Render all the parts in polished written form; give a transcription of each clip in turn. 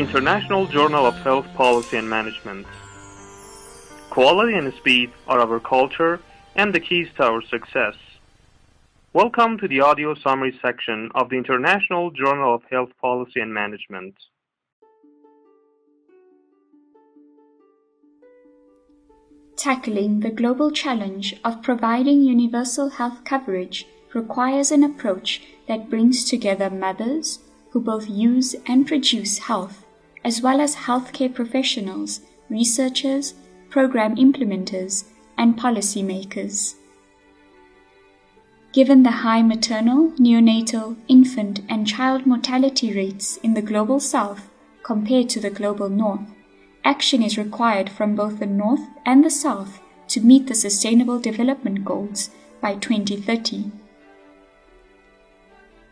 International Journal of Health Policy and Management. Quality and speed are our culture and the keys to our success. Welcome to the audio summary section of the International Journal of Health Policy and Management. Tackling the global challenge of providing universal health coverage requires an approach that brings together mothers who both use and produce health, as well as healthcare professionals, researchers, program implementers, and policymakers. Given the high maternal, neonatal, infant, and child mortality rates in the global south compared to the global north, action is required from both the north and the south to meet the Sustainable Development Goals by 2030.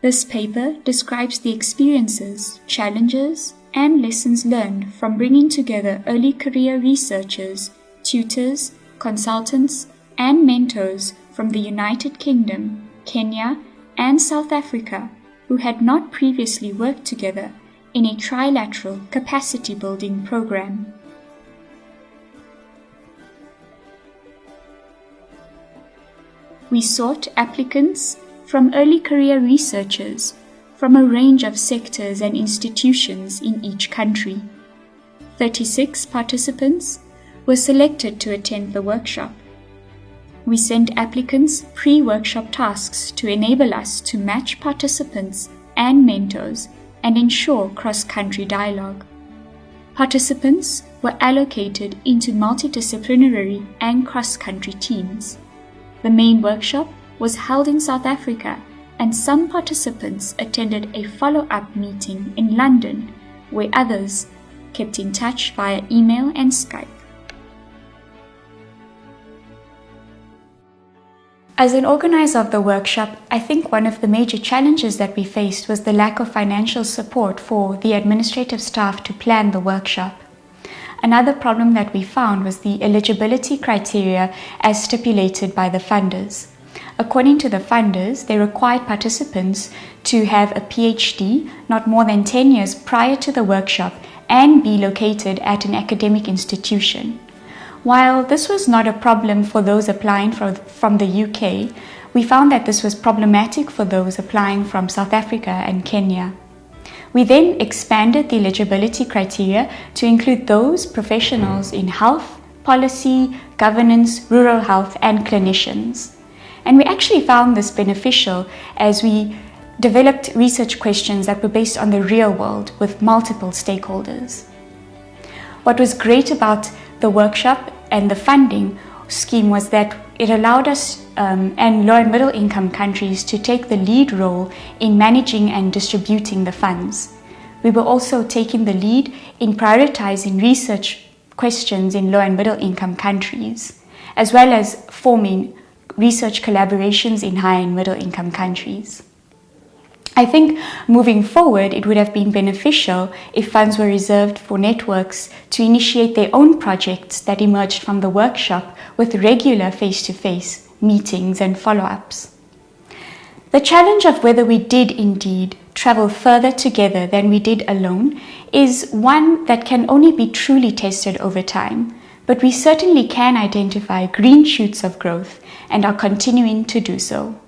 This paper describes the experiences, challenges, and lessons learned from bringing together early career researchers, tutors, consultants, and mentors from the United Kingdom, Kenya, and South Africa who had not previously worked together in a trilateral capacity building program. We sought applicants from early career researchers from a range of sectors and institutions in each country. 36 participants were selected to attend the workshop. We sent applicants pre-workshop tasks to enable us to match participants and mentors and ensure cross-country dialogue. Participants were allocated into multidisciplinary and cross-country teams. The main workshop was held in South Africa, and some participants attended a follow-up meeting in London, where others kept in touch via email and Skype. As an organizer of the workshop, I think one of the major challenges that we faced was the lack of financial support for the administrative staff to plan the workshop. Another problem that we found was the eligibility criteria as stipulated by the funders. According to the funders, they required participants to have a PhD not more than 10 years prior to the workshop and be located at an academic institution. While this was not a problem for those applying from the UK, we found that this was problematic for those applying from South Africa and Kenya. We then expanded the eligibility criteria to include those professionals in health, policy, governance, rural health, and clinicians. And we actually found this beneficial as we developed research questions that were based on the real world with multiple stakeholders. What was great about the workshop and the funding scheme was that it allowed us and low and middle income countries to take the lead role in managing and distributing the funds. We were also taking the lead in prioritizing research questions in low and middle income countries, as well as forming research collaborations in high and middle income countries. I think moving forward, it would have been beneficial if funds were reserved for networks to initiate their own projects that emerged from the workshop with regular face-to-face meetings and follow-ups. The challenge of whether we did indeed travel further together than we did alone is one that can only be truly tested over time, but we certainly can identify green shoots of growth and are continuing to do so.